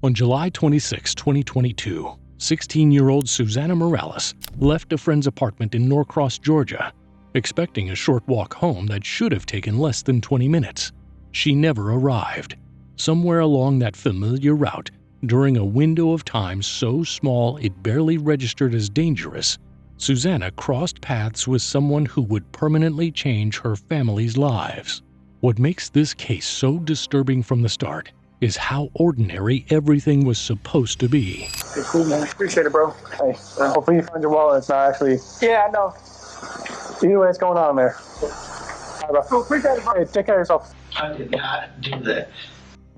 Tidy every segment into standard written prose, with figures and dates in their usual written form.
On July 26, 2022, 16-year-old Susana Morales left a friend's apartment in Norcross, Georgia, expecting a short walk home that should have taken less than 20 minutes. She never arrived. Somewhere along that familiar route, during a window of time so small it barely registered as dangerous, Susana crossed paths with someone who would permanently change her family's lives. What makes this case so disturbing from the start is how ordinary everything was supposed to be. Hey, cool, man. Appreciate it, bro. Hey, hopefully you find your wallet. It's not actually... Yeah, I know. Either way, what's going on there? All right, bro. Cool, appreciate it, bro. Hey, take care of yourself. I did not do that.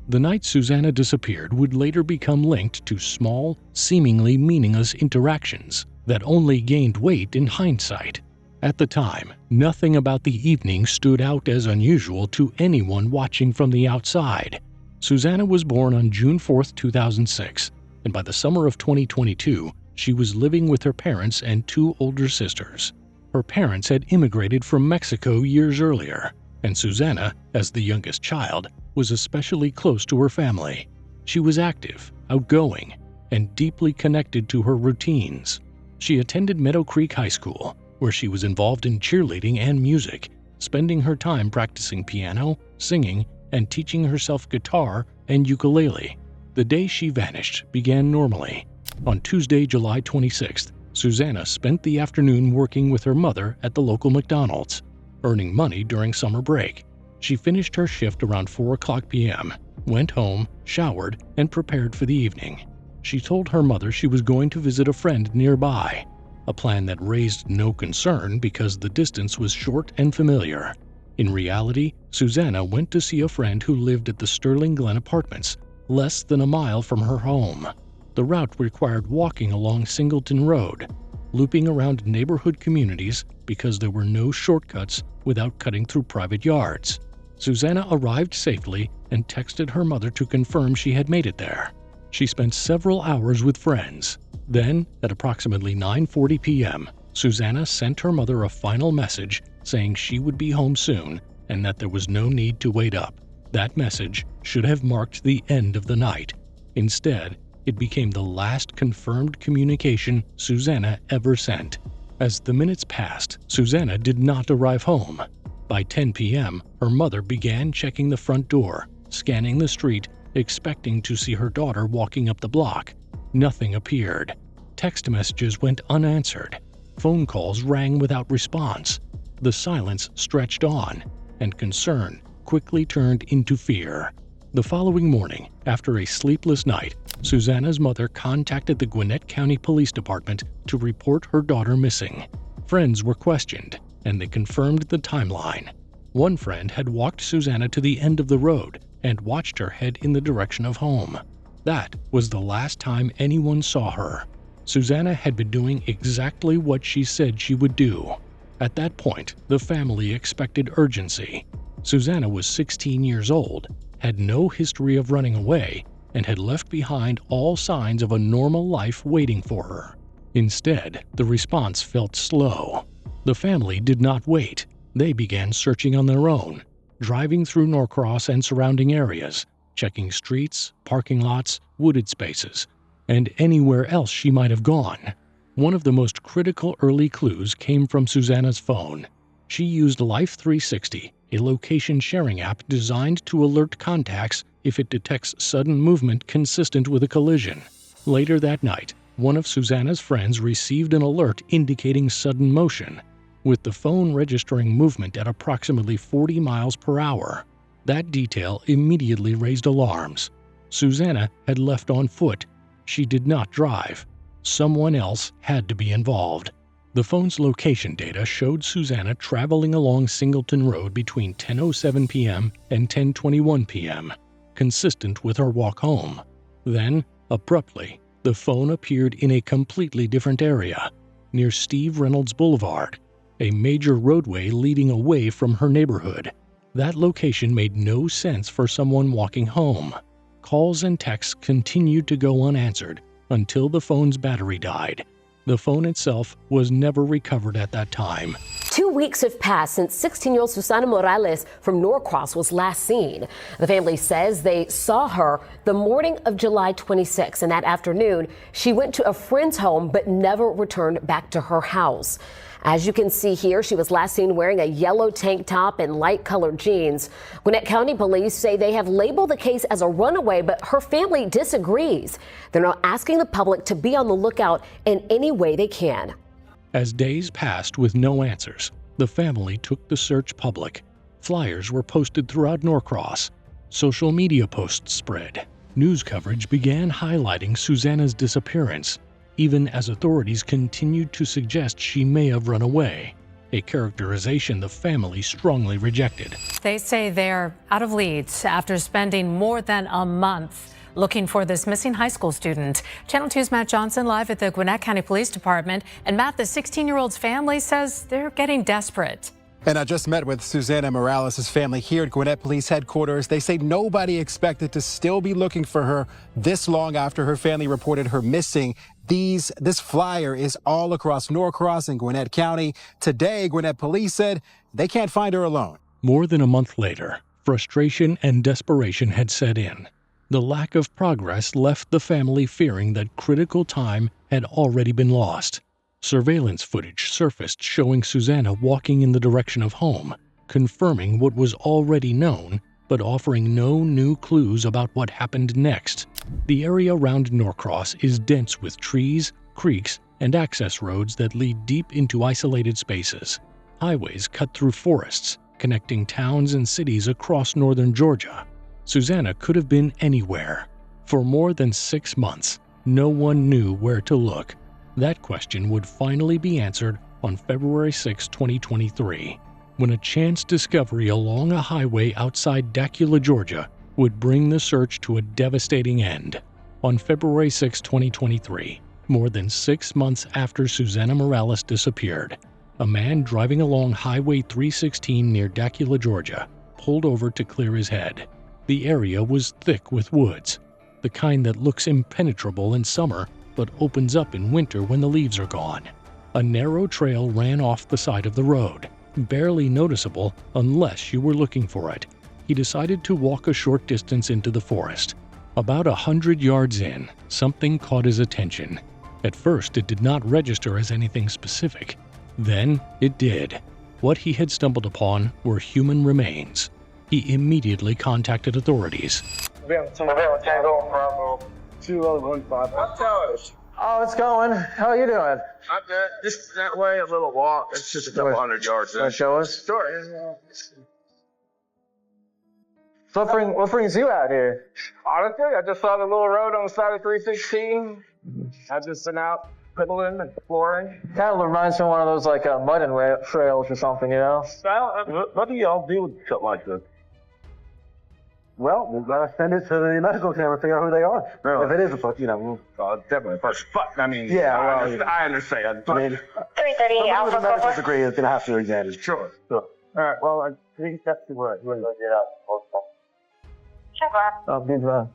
The night Susana disappeared would later become linked to small, seemingly meaningless interactions that only gained weight in hindsight. At the time, nothing about the evening stood out as unusual to anyone watching from the outside. Susana was born on June 4, 2006, and by the summer of 2022, she was living with her parents and two older sisters. Her parents had immigrated from Mexico years earlier, and Susana, as the youngest child, was especially close to her family. She was active, outgoing, and deeply connected to her routines. She attended Meadow Creek High School, where she was involved in cheerleading and music, spending her time practicing piano, singing, and teaching herself guitar and ukulele. The day she vanished began normally. On Tuesday, July 26th, Susana spent the afternoon working with her mother at the local McDonald's, earning money during summer break. She finished her shift around 4:00 p.m., went home, showered, and prepared for the evening. She told her mother she was going to visit a friend nearby, a plan that raised no concern because the distance was short and familiar. In reality, Susana went to see a friend who lived at the Sterling Glen Apartments, less than a mile from her home. The route required walking along Singleton Road, looping around neighborhood communities because there were no shortcuts without cutting through private yards. Susana arrived safely and texted her mother to confirm she had made it there. She spent several hours with friends. Then, at approximately 9:40 p.m., Susana sent her mother a final message saying she would be home soon and that there was no need to wait up. That message should have marked the end of the night. Instead, it became the last confirmed communication Susana ever sent. As the minutes passed, Susana did not arrive home. By 10 p.m., her mother began checking the front door, scanning the street, expecting to see her daughter walking up the block. Nothing appeared. Text messages went unanswered. Phone calls rang without response. The silence stretched on, and concern quickly turned into fear. The following morning, after a sleepless night, Susana's mother contacted the Gwinnett County Police Department to report her daughter missing. Friends were questioned, and they confirmed the timeline. One friend had walked Susana to the end of the road and watched her head in the direction of home. That was the last time anyone saw her. Susana had been doing exactly what she said she would do. At that point, the family expected urgency. Susana was 16 years old, had no history of running away, and had left behind all signs of a normal life waiting for her. Instead, the response felt slow. The family did not wait. They began searching on their own, driving through Norcross and surrounding areas, checking streets, parking lots, wooded spaces, and anywhere else she might have gone. One of the most critical early clues came from Susana's phone. She used Life 360, a location sharing app designed to alert contacts if it detects sudden movement consistent with a collision. Later that night, one of Susana's friends received an alert indicating sudden motion, with the phone registering movement at approximately 40 miles per hour. That detail immediately raised alarms. Susana had left on foot. She did not drive. Someone else had to be involved. The phone's location data showed Susana traveling along Singleton Road between 10:07 p.m. and 10:21 p.m., consistent with her walk home. Then, abruptly, the phone appeared in a completely different area, near Steve Reynolds Boulevard, a major roadway leading away from her neighborhood. That location made no sense for someone walking home. Calls and texts continued to go unanswered until the phone's battery died. The phone itself was never recovered at that time. 2 weeks have passed since 16-year-old Susana Morales from Norcross was last seen. The family says they saw her the morning of July 26, and that afternoon she went to a friend's home but never returned back to her house. As you can see here, she was last seen wearing a yellow tank top and light-colored jeans. Gwinnett County police say they have labeled the case as a runaway, but her family disagrees. They're now asking the public to be on the lookout in any way they can. As days passed with no answers, the family took the search public. Flyers were posted throughout Norcross. Social media posts spread. News coverage began highlighting Susana's disappearance, even as authorities continued to suggest she may have run away, a characterization the family strongly rejected. They say they're out of leads after spending more than a month looking for this missing high school student. Channel 2's Matt Johnson live at the Gwinnett County Police Department. And Matt, the 16-year-old's family says they're getting desperate. And I just met with Susana Morales' family here at Gwinnett Police Headquarters. They say nobody expected to still be looking for her this long after her family reported her missing. This flyer is all across Norcross and Gwinnett County. Today, Gwinnett Police said they can't find her alone. More than a month later, frustration and desperation had set in. The lack of progress left the family fearing that critical time had already been lost. Surveillance footage surfaced showing Susana walking in the direction of home, confirming what was already known, but offering no new clues about what happened next. The area around Norcross is dense with trees, creeks, and access roads that lead deep into isolated spaces. Highways cut through forests, connecting towns and cities across northern Georgia. Susana could have been anywhere. For more than 6 months, no one knew where to look. That question would finally be answered on February 6, 2023, when a chance discovery along a highway outside Dacula, Georgia, would bring the search to a devastating end. On February 6, 2023, more than 6 months after Susana Morales disappeared, a man driving along Highway 316 near Dacula, Georgia, pulled over to clear his head. The area was thick with woods, the kind that looks impenetrable in summer but opens up in winter when the leaves are gone. A narrow trail ran off the side of the road, barely noticeable unless you were looking for it. He decided to walk a short distance into the forest. About 100 yards in, something caught his attention. At first, it did not register as anything specific. Then, it did. What he had stumbled upon were human remains. He immediately contacted authorities. Oh, it's going. How are you doing? I'm good. Just that way, a little walk. It's just a couple 100 yards. Want to show us? Sure. So what brings you out here? Honestly, I just saw the little road on the side of 316. I've just been out piddling and exploring. Kind of reminds me of one of those like mud and trails or something, you know? What do y'all do with something like this? Well, we've got to send it to the medical examiner and figure out who they are. Really? If it is a person, you know. Definitely a person. But, I mean, Yeah, I understand. I mean, 330 someone with a Alpha medical 4. degree is going to have to examine it. Sure. All right, well, I think that's the word. Sure.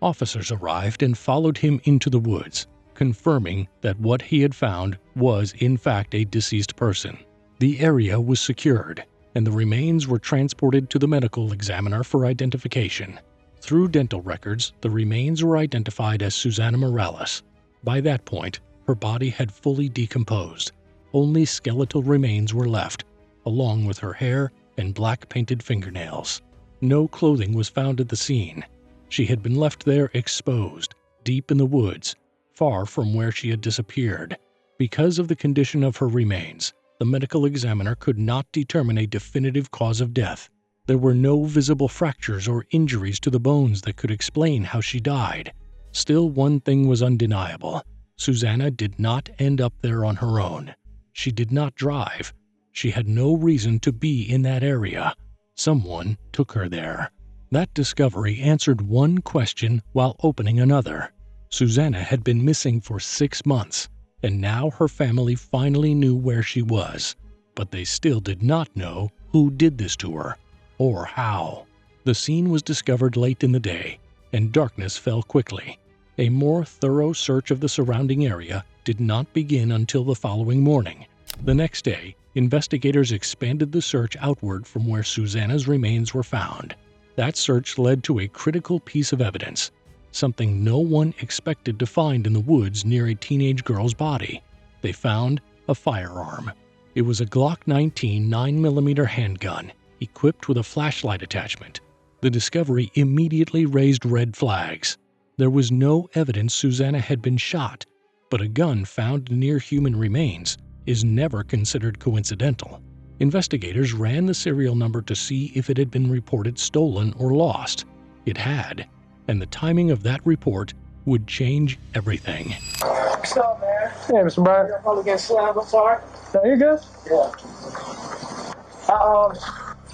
Officers arrived and followed him into the woods, confirming that what he had found was in fact a deceased person. The area was secured, and the remains were transported to the medical examiner for identification. Through dental records, the remains were identified as Susana Morales. By that point, her body had fully decomposed. Only skeletal remains were left, along with her hair and black painted fingernails. No clothing was found at the scene. She had been left there exposed, deep in the woods, far from where she had disappeared. Because of the condition of her remains, the medical examiner could not determine a definitive cause of death. There were no visible fractures or injuries to the bones that could explain how she died. Still, one thing was undeniable. Susana did not end up there on her own. She did not drive. She had no reason to be in that area. Someone took her there. That discovery answered one question while opening another. Susana had been missing for 6 months, and now her family finally knew where she was. But they still did not know who did this to her, or how. The scene was discovered late in the day, and darkness fell quickly. A more thorough search of the surrounding area did not begin until the following morning. The next day, investigators expanded the search outward from where Susanna's remains were found. That search led to a critical piece of evidence, something no one expected to find in the woods near a teenage girl's body. They found a firearm. It was a Glock 19 9mm handgun, equipped with a flashlight attachment. The discovery immediately raised red flags. There was no evidence Susanna had been shot, but a gun found near human remains is never considered coincidental. Investigators ran the serial number to see if it had been reported stolen or lost. It had, and the timing of that report would change everything. What's up, man? Hey, Mr. Bryant. I'm probably getting slammed. I'm sorry. No, you good? Yeah.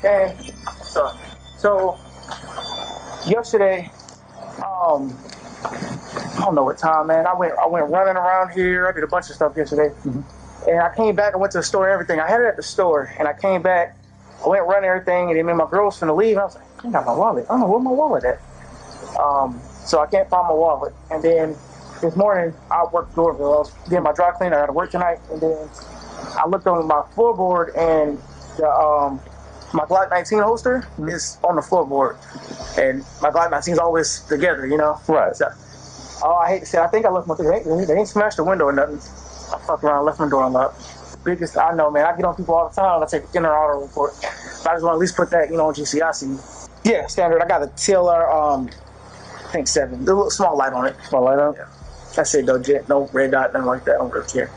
Man, so yesterday, I don't know what time, man. I went running around here. I did a bunch of stuff yesterday. And I came back, I went to the store and everything. I had it at the store, and I came back, I went running everything, and then my girl was finna leave, and I was like, I got my wallet. I don't know where my wallet at. So I can't find my wallet. And then this morning, I worked Doorville. I was getting my dry cleaner. I got to work tonight. And then I looked on my floorboard, and my Glock 19 holster is on the floorboard. And my Glock 19 is always together, you know? Right. So, I hate to say, I think I left my, they ain't smashed the window or nothing. I fucked around, left my door unlocked. Biggest, I know, man. I get on people all the time. I take an inner auto report. But I just want to at least put that, on GCIC. Yeah, standard. I got a TLR, I think 7. The little small light on it. Small light on it? Yeah. That's it, though. No red dot, nothing like that. I don't really care.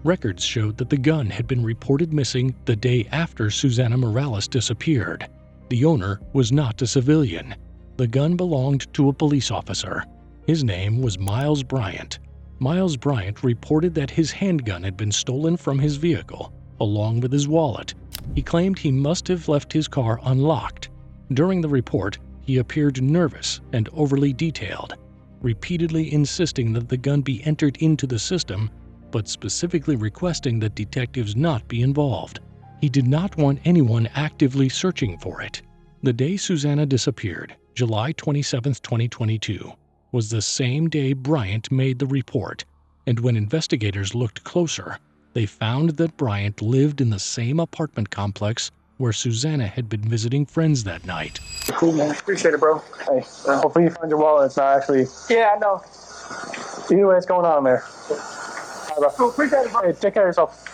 Records showed that the gun had been reported missing the day after Susanna Morales disappeared. The owner was not a civilian. The gun belonged to a police officer. His name was Miles Bryant. Miles Bryant reported that his handgun had been stolen from his vehicle, along with his wallet. He claimed he must have left his car unlocked. During the report, he appeared nervous and overly detailed, repeatedly insisting that the gun be entered into the system, but specifically requesting that detectives not be involved. He did not want anyone actively searching for it. The day Susanna disappeared, July 27, 2022, was the same day Bryant made the report, and when investigators looked closer, they found that Bryant lived in the same apartment complex where Susanna had been visiting friends that night. Cool, man. Appreciate it, bro. Hey, hopefully you find your wallet. It's not actually... Yeah, I know. Anyway, what's going on there? All right, bro. Cool, appreciate it, bro. Hey, take care of yourself.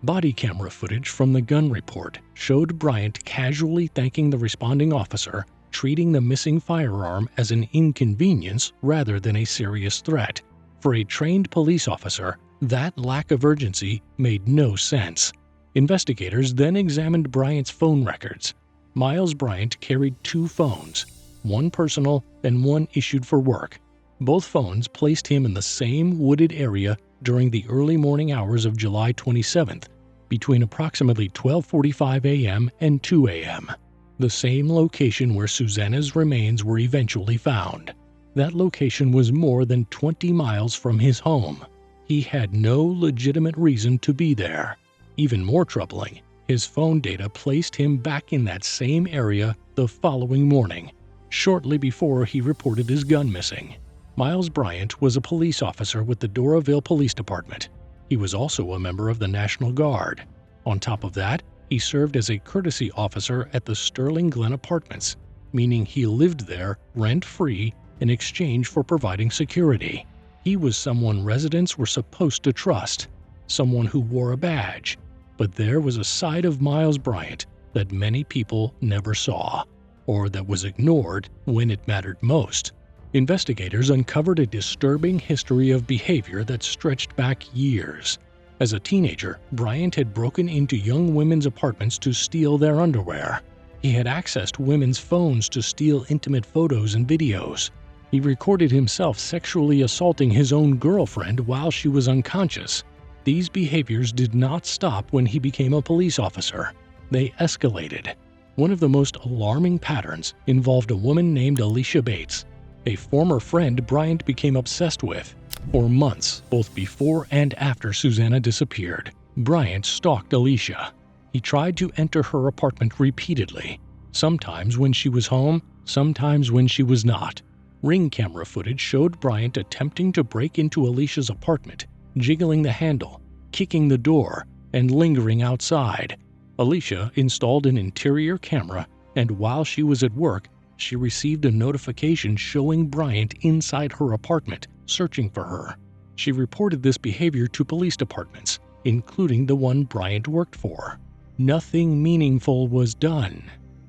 Body camera footage from the gun report showed Bryant casually thanking the responding officer, treating the missing firearm as an inconvenience rather than a serious threat. For a trained police officer, that lack of urgency made no sense. Investigators then examined Bryant's phone records. Miles Bryant carried 2 phones, one personal and one issued for work. Both phones placed him in the same wooded area during the early morning hours of July 27th, between approximately 12:45 a.m. and 2 a.m., the same location where Susanna's remains were eventually found. That location was more than 20 miles from his home. He had no legitimate reason to be there. Even more troubling, his phone data placed him back in that same area the following morning, shortly before he reported his gun missing. Miles Bryant was a police officer with the Doraville Police Department. He was also a member of the National Guard. On top of that, he served as a courtesy officer at the Sterling Glen Apartments, meaning he lived there rent-free in exchange for providing security. He was someone residents were supposed to trust, someone who wore a badge. But there was a side of Miles Bryant that many people never saw, or that was ignored when it mattered most. Investigators uncovered a disturbing history of behavior that stretched back years. As a teenager, Bryant had broken into young women's apartments to steal their underwear. He had accessed women's phones to steal intimate photos and videos. He recorded himself sexually assaulting his own girlfriend while she was unconscious. These behaviors did not stop when he became a police officer. They escalated. One of the most alarming patterns involved a woman named Alicia Bates, a former friend Bryant became obsessed with. For months, both before and after Susanna disappeared, Bryant stalked Alicia. He tried to enter her apartment repeatedly, sometimes when she was home, sometimes when she was not. Ring camera footage showed Bryant attempting to break into Alicia's apartment, jiggling the handle, kicking the door, and lingering outside. Alicia installed an interior camera, and while she was at work, she received a notification showing Bryant inside her apartment, searching for her. She reported this behavior to police departments, including the one Bryant worked for. Nothing meaningful was done.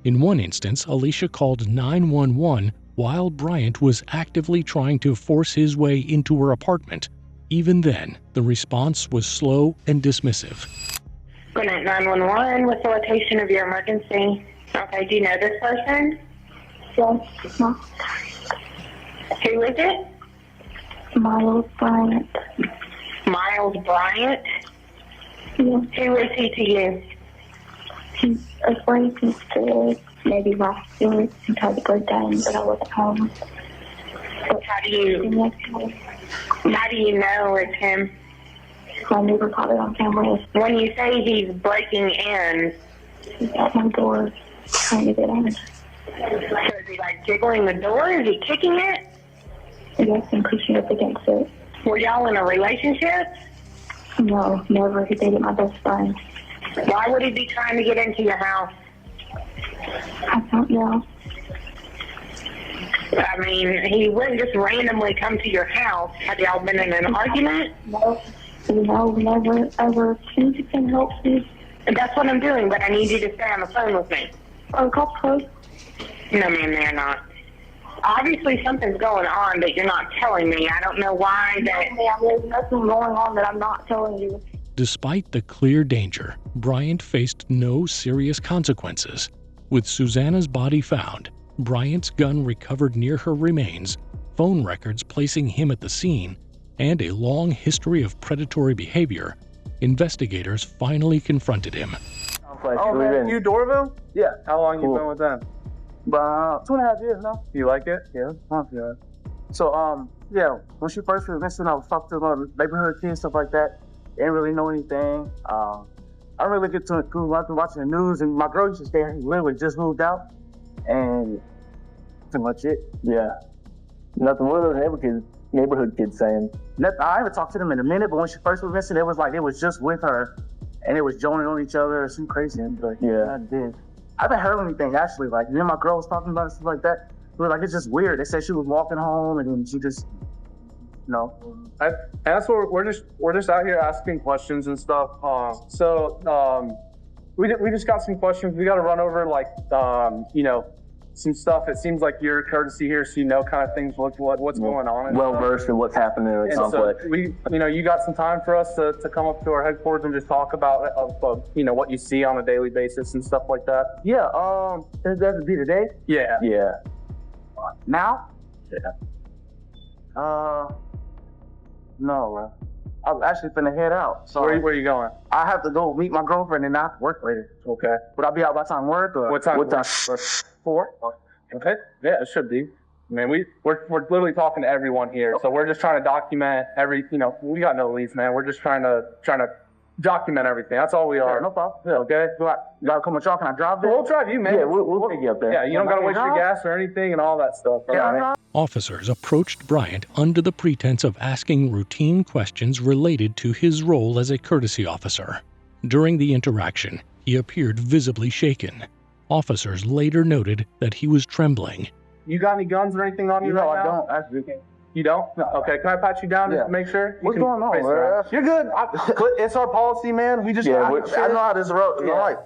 In one instance, Alicia called 911 while Bryant was actively trying to force his way into her apartment. Even then, the response was slow and dismissive. Good night, 911. What's the location of your emergency? Okay, do you know this person? Yes. No. Who is it? Miles Bryant. Miles Bryant? Yes. Who is he to you? He's acquaintance to maybe last year. He tried to go down, but I wasn't home. How do you know it's him? My neighbor caught it on camera. When you say he's breaking in, He's at my door trying to get in. so is he like jiggling the door? Is he kicking it? Yes, and pushing up against it. Were y'all in a relationship? No, never. He dated my best friend. Why would he be trying to get into your house? I don't know. I mean, he wouldn't just randomly come to your house. Have y'all been in an argument? No, never, ever. Think you can help me? That's what I'm doing, but I need you to stay on the phone with me. Okay. No, ma'am, they're not. Obviously, something's going on that you're not telling me. I don't know why that... No, ma'am, there's nothing going on that I'm not telling you. Despite the clear danger, Bryant faced no serious consequences. With Susanna's body found, Bryant's gun recovered near her remains, phone records placing him at the scene, and a long history of predatory behavior, investigators finally confronted him. Oh man, you Dorville? Yeah. How long you been with them? About 2.5 years now. You like it? Yeah. So, yeah, when she first was missing, I was talking to the neighborhood kids, stuff like that. They didn't really know anything. I don't really get to it. I've been watching the news, and my girl used to stay here. He literally just moved out, and pretty much it. Yeah. Nothing. What are those neighborhood kids saying? Nothing. I haven't talked to them in a minute, but when she first was missing, it was like it was just with her, and it was joining on each other. Some crazy. And like, Yeah. I did. I haven't heard anything actually. Like, me and my girl was talking about stuff like that. It was like, it's just weird. They said she was walking home, and then she just, And that's what we're just out here asking questions and stuff. We just got some questions. We got to run over some stuff. It seems like you're courtesy here, so you know kind of things what's going on. Well versed in what's happening in the complex. So you got some time for us to come up to our headquarters and just talk about what you see on a daily basis and stuff like that. yeah. That would be today. Yeah. Yeah. Now? Yeah. No. I'm actually finna head out. So Where are you going? I have to go meet my girlfriend and not work later. Okay. Would I be out by time work or? What time? 4? Okay. Yeah, it should be. Man, we're literally talking to everyone here, so we're just trying to document we got no leads, man. We're just trying to document everything. That's all we are. Yeah, no problem. Yeah. Okay. You gotta come with y'all? Can I drive there? We'll drive you, man. Yeah, we'll take you up there. Yeah, you don't gotta waste your gas or anything and all that stuff. Yeah. Officers approached Bryant under the pretense of asking routine questions related to his role as a courtesy officer. During the interaction, he appeared visibly shaken. Officers later noted that he was trembling. You got any guns or anything on you right now? No, I don't. Actually. You don't? No. Okay, can I pat you down just to make sure? What's going on, man? You're good. It's our policy, man. We just I know how this road is. Yeah. All right.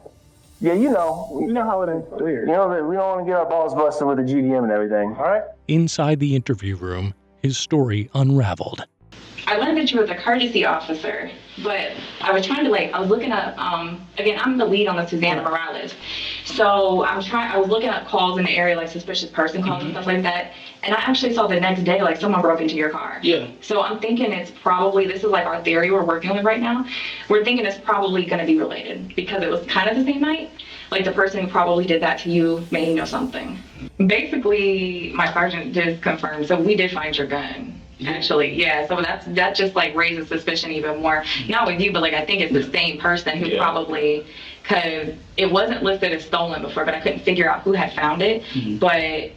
Yeah, you know how it is. You know that we don't want to get our balls busted with the GDM and everything. All right. Inside the interview room, his story unraveled. I learned that you were the courtesy officer, but I was trying to I was looking up, again, I'm the lead on the Susanna Morales. So I was looking up calls in the area, like suspicious person calls and stuff like that. And I actually saw the next day, someone broke into your car. Yeah. So I'm thinking this is our theory we're working with right now. We're thinking it's probably going to be related because it was kind of the same night. The person who probably did that to you may know something. Basically, my sergeant did confirm, so we did find your gun. Actually, yeah. So that just raises suspicion even more. Not with you, but I think it's the same person who probably, because it wasn't listed as stolen before, but I couldn't figure out who had found it. Mm-hmm. But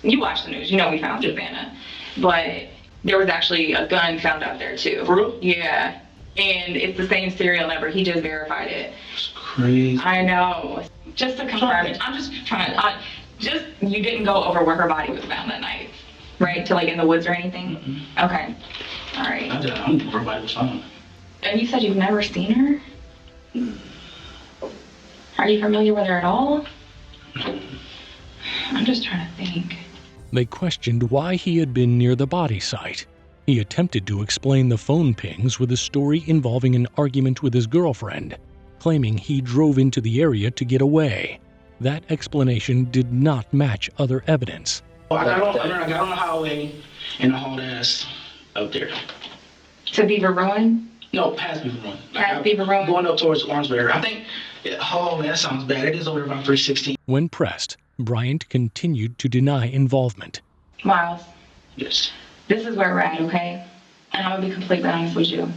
you watch the news, we found Susanna. But there was actually a gun found out there too. For real? Yeah. and it's the same serial number. He just verified it. It's crazy. I know. Just to confirm, I'm just trying to, you didn't go over where her body was found that night, right? To like in the woods or anything? Mm-hmm. Okay. All right. I don't know where her body was found. And you said you've never seen her? Are you familiar with her at all? I'm just trying to think. They questioned why he had been near the body site. He attempted to explain the phone pings with a story involving an argument with his girlfriend, claiming he drove into the area to get away. That explanation did not match other evidence. I got on the highway and I hauled ass out there. To Beaver Ruin? No, past Beaver Ruin. Past Beaver Ruin? Going up towards Orangeberry. I think, that sounds bad. It is over about 316. When pressed, Bryant continued to deny involvement. Miles. Yes. This is where we're at, okay? And I'm gonna be completely honest with you.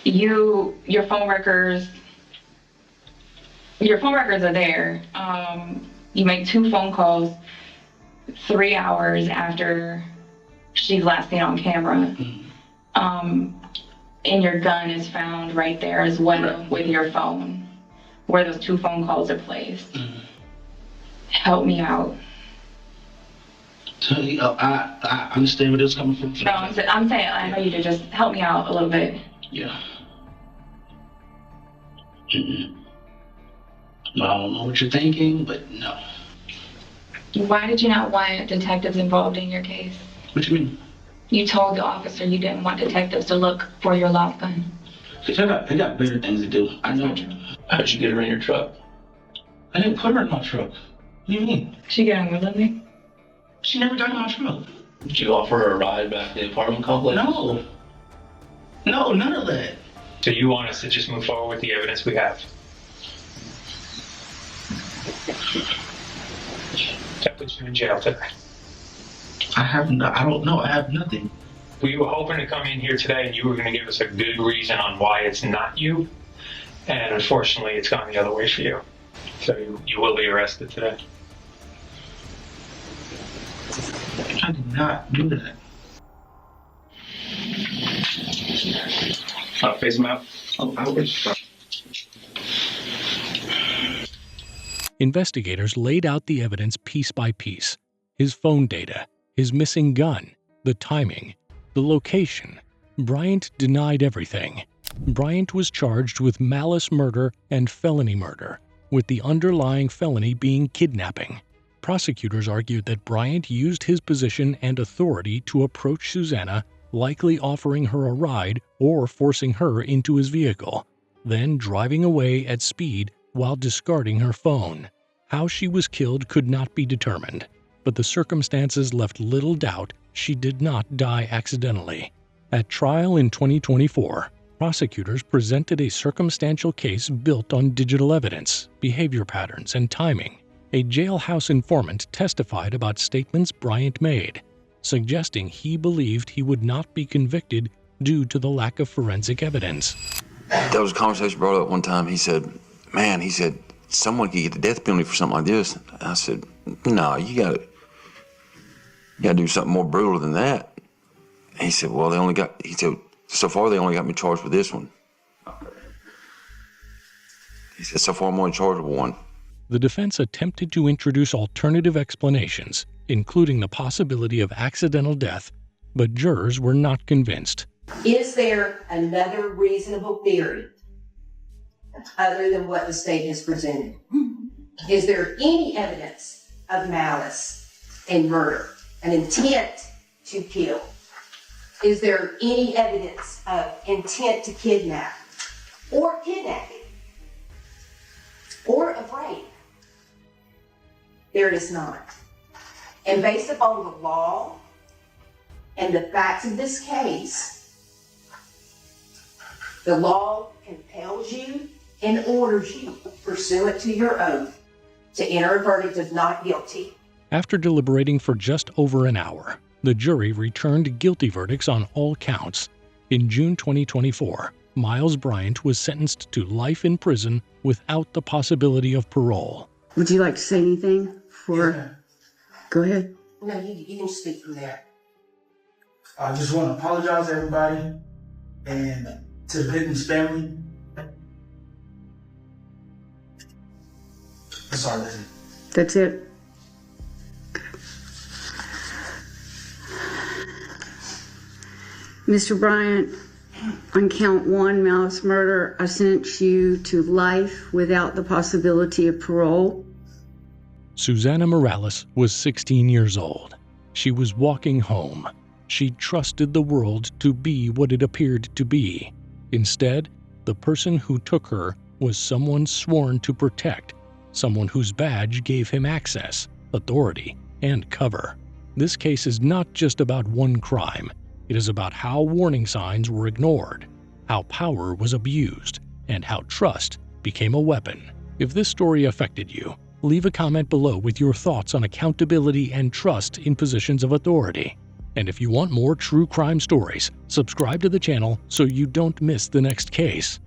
Your phone records are there. You make 2 phone calls 3 hours after she's last seen on camera. And your gun is found right there as well with your phone, where those 2 phone calls are placed. Help me out. So, I understand where this is coming from. No, I'm saying, I know you to just help me out a little bit. Yeah. I don't know what you're thinking, but no. Why did you not want detectives involved in your case? What you mean? You told the officer you didn't want detectives to look for your lost gun. Because they got better things to do. I know. How'd you get her in your truck? I didn't put her in my truck. What do you mean? She get on with me? She never got in my truck. Did you offer her a ride back to the apartment complex? No. No, none of that. So you want us to just move forward with the evidence we have? That puts you in jail today. I don't know. I have nothing. We were hoping to come in here today and you were going to give us a good reason on why it's not you. And unfortunately, it's gone the other way for you. So you will be arrested today. I did not do that. Face him out. Investigators laid out the evidence piece by piece. His phone data, his missing gun, the timing, the location. Bryant denied everything. Bryant was charged with malice murder and felony murder, with the underlying felony being kidnapping. Prosecutors argued that Bryant used his position and authority to approach Susanna, likely offering her a ride or forcing her into his vehicle, then driving away at speed while discarding her phone. How she was killed could not be determined, but the circumstances left little doubt she did not die accidentally. At trial in 2024, prosecutors presented a circumstantial case built on digital evidence, behavior patterns, and timing. A jailhouse informant testified about statements Bryant made, suggesting he believed he would not be convicted due to the lack of forensic evidence. There was a conversation brought up one time. He said, someone could get the death penalty for something like this. I said, no, you gotta do something more brutal than that. And he said, so far they only got me charged with this one. He said, so far I'm only charged with one. The defense attempted to introduce alternative explanations, including the possibility of accidental death, but jurors were not convinced. Is there another reasonable theory other than what the state has presented? Is there any evidence of malice in murder, an intent to kill? Is there any evidence of intent to kidnap or kidnapping or of rape? There is not. And based upon the law and the facts of this case, the law compels you and orders you, pursuant to your oath, to enter a verdict of not guilty. After deliberating for just over an hour, the jury returned guilty verdicts on all counts. In June 2024, Miles Bryant was sentenced to life in prison without the possibility of parole. Would you like to say anything? Go ahead. No, you can speak from there. I just want to apologize to everybody and to the victim's family. Sorry, listen. That's it. Mr. Bryant, on count 1, malice murder, I sentence you to life without the possibility of parole. Susana Morales was 16 years old. She was walking home. She trusted the world to be what it appeared to be. Instead, the person who took her was someone sworn to protect, someone whose badge gave him access, authority, and cover. This case is not just about one crime. It is about how warning signs were ignored, how power was abused, and how trust became a weapon. If this story affected you, leave a comment below with your thoughts on accountability and trust in positions of authority. And if you want more true crime stories, subscribe to the channel so you don't miss the next case.